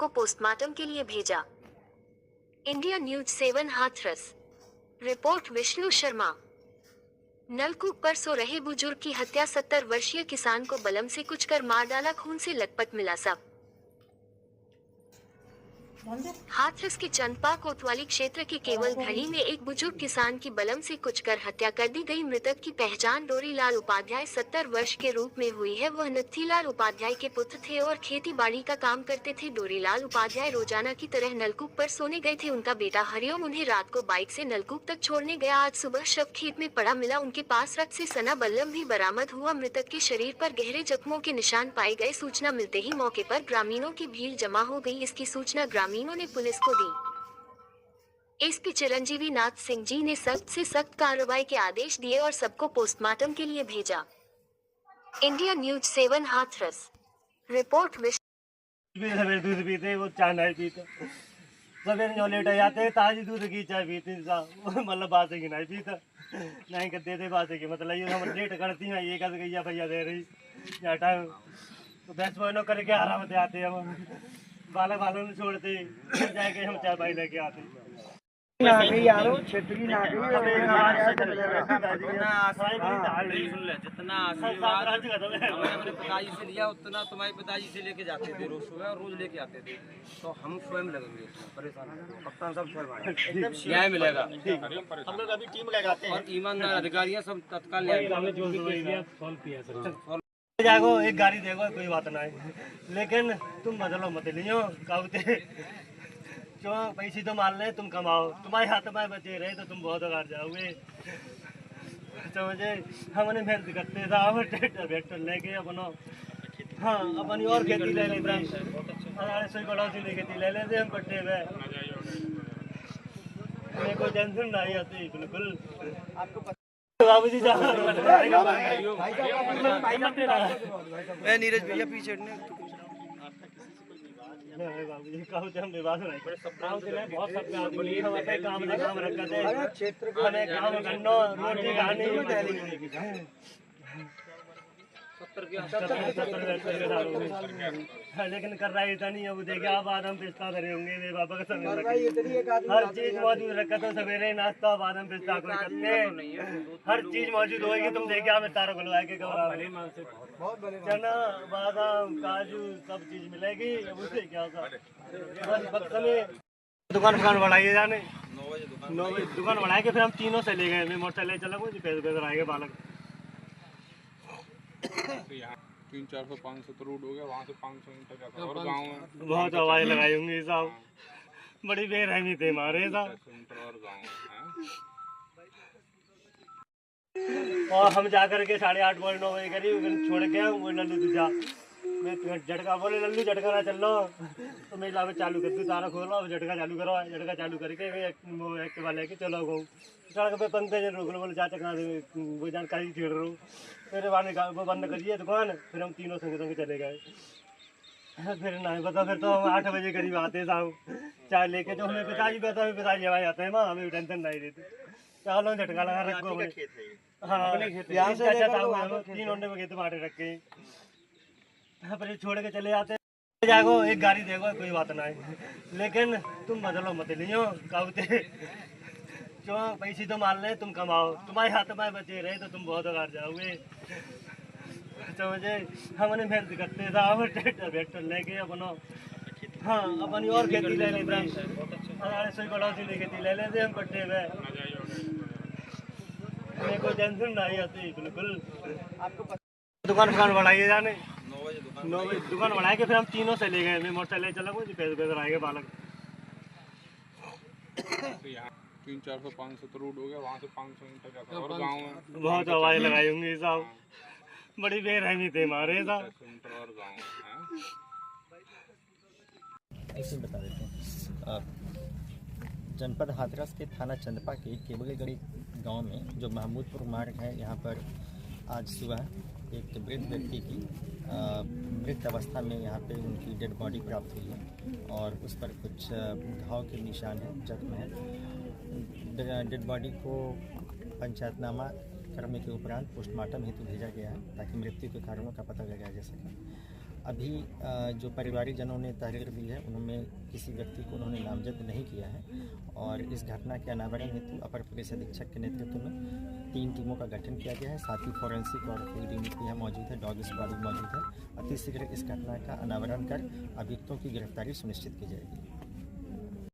सबको पोस्टमार्टम के लिए भेजा। India news 7 Hathras. Report Vishnu Sharma. नलकूप पर सो रहे बुजुर्ग की हत्या, 70 वर्षीय किसान को बलम से कुचकर मार डाला, खून से लथपथ मिला शव। हाथरस के चंदपा कोतवाली क्षेत्र के केवल घड़ी में एक बुजुर्ग किसान की बलम से कुचकर हत्या कर दी गई। मृतक की पहचान डोरीलाल उपाध्याय 70 वर्ष के रूप में हुई है। वह नत्थीलाल उपाध्याय के पुत्र थे और खेती बाड़ी का काम करते थे। डोरीलाल उपाध्याय रोजाना की तरह नलकूप पर सोने गए थे। उनका बेटा हरिओम उन्हें रात को बाइक से नलकूप तक छोड़ने गया। आज सुबह शव खेत में पड़ा मिला। उनके पास रक्त से सना बलम भी बरामद हुआ। मृतक के शरीर पर गहरे जख्मों के निशान पाए गए। सूचना मिलते ही मौके पर ग्रामीणों की भीड़ जमा हो गई। इसकी सूचना ग्रामीणों ने पुलिस को दी। एसपी चिरंजीवी नाथ सिंह जी ने सख्त से सख्त कार्रवाई के आदेश दिए और सबको पोस्टमार्टम के लिए भेजा। India news 7 Hathras. रिपोर्ट सवेरे दूध पीते, वो चाय नहीं पीते। सवेरे जो लेट जाते ताजी दूध की चाय पीते, मतलब बासे की नहीं पीता, नहीं कर देते बासे की। मतलब ये हम लेट करती हैं, ये कर गैया भैया दे रही या टाइम तो भैंस बहनों करके आराम से आते हम, बालक बालों में छोड़ते, फिर जाके हम चाय पाई लेके आते। यारो छेत्री ना जितना आशीर्वाद हमने अपने पिताजी से लिया उतना तुम्हारे पिताजी से लेके जाते थे। रोज सुबह और रोज लेके आते थे, तो हम स्वयं लगेंगे परेशान। कप्तान सब स्वयं न्याय मिलेगा। हम लोग अभी टीम लगाते हैं और ईमानदार अधिकारियों सब तत्काल जागो, एक गाड़ी देखो, कोई बात नहीं, लेकिन तुम बदलो मत लियो काउते जो पैसे तो मान ले, तुम कमाओ, तुम्हारे हाथ में बचे रहे तो तुम बहुत अगार जाओगे। समझे, हमने मेहनत करते था, हम ट्रैक्टर वैक्टर लेके अपनो हाँ अपनी और खेती ले लेते, सोई पड़ोसी ने खेती ले लेते हम पट्टे में, हमें कोई टेंशन नहीं आती बिल्कुल। बाबू जी नीरज भैया पीछे बाबू जी कहते हम विवाद नहीं बहुत सब आदमी काम रखा थे, हमें काम करना रोटी खानी, लेकिन कर रहा है इतना नहीं है। वो देखिए आप बादाम पिस्ता धरे होंगे, वे बाबा का समय हर चीज मौजूद रखा था, सवेरे नाश्ता बादाम पिस्ता कोई करते, हर चीज मौजूद होगी। तुम देखिए हमें तारा खुलवा के चना बादाम काजू सब चीज मिलेगी, उससे क्या था दुकान बढ़ाइए जाने 9 बजे दुकान बढ़ाए के फिर हम तीनों से ले गए, मैं मोटरसाइकिल चला गई पैसे पैसे आएंगे बालक। तो यहाँ 300-400-500 तो रोड हो गया, वहाँ से 500 मीटर जाता और गाँव में बहुत आवाज लगाई होंगी साहब, बड़ी बेरहमी थे हमारे साहब। और गाँव और हम जाकर के 8:30 9 बजे करीब छोड़ के वो लल्लू तू जा, मैं झटका बोले लल्लू झटका ना चल लो, तो मैं लाभ चालू कर दूँ, तारा खोलो झटका चालू करो, झटका चालू करके वो एक्टिवा लेके चलो गो सड़क पे पंकज रोक लो, बोले चाचा कहाँ वो जानकारी छेड़ रहा हूँ, फिर वो बंद करिए दुकान, फिर हम तीनों संग संग चले गए। फिर नहीं पता, फिर तो हम 8 बजे करीब आते साहब चाय लेके, तो हमें पिताजी पता है, पिताजी हमारे आते हैं, हमें टेंशन नहीं रहती, चलो झटका लगा रखो अपने। हाँ तीन ओंडे में खेत बांटे रखे, फिर छोड़ के चले जाते जागो, एक गाड़ी देखो कोई बात नहीं, लेकिन तुम बदलो मत लियो काउते जो पैसे तो मान ले, तुम कमाओ, तुम्हारे हाथ में बचे रहे तो तुम बहुत अगार जाओगे। समझे, हमने मेहनत करते था, हम ट्रैक्टर वैक्टर लेके अपनो हाँ अपनी और खेती ले लेते, सोई पड़ोसी ने खेती ले लेते हम पट्टे में, हमें कोई टेंशन नहीं आती बिल्कुल। दुकान बढ़ाइए जाने 9 बजे दुकान बढ़ाए के फिर हम तीनों से ले गए, मैं मोटरसाइकिल चला गई पैसे पैसे आएंगे बालक। तो यहाँ 300-400-500 तो रोड हो गया, वहाँ से 500 मीटर जाता और गाँव में बहुत आवाज लगाई होंगी साहब, बड़ी बेरहमी थे हमारे साहब। और गाँव ऐसे बता देते हैं, जनपद हाथरस के थाना चंदपा के केबलगढ़ी गांव में जो महमूदपुर मार्ग है, यहाँ पर आज सुबह एक वृद्ध व्यक्ति की मृत अवस्था में यहाँ पे उनकी डेड बॉडी प्राप्त हुई है और उस पर कुछ घाव के निशान हैं, जख्म है। डेड बॉडी को पंचायतनामा करने के उपरांत पोस्टमार्टम हेतु भेजा गया है ताकि मृत्यु के कारणों का पता लगाया जा सके। अभी जो परिवारीजनों ने तहरीर दी है उनमें किसी व्यक्ति को उन्होंने नामजद नहीं किया है और इस घटना के अनावरण हेतु अपर पुलिस अधीक्षक के नेतृत्व में 3 टीमों का गठन किया गया है। साथ ही फॉरेंसिक और फील्ड यूनिट भी यहाँ मौजूद है, डॉग स्क्वाड भी मौजूद है। अतिशीघ्र इस घटना का अनावरण कर अभियुक्तों की गिरफ्तारी सुनिश्चित की जाएगी।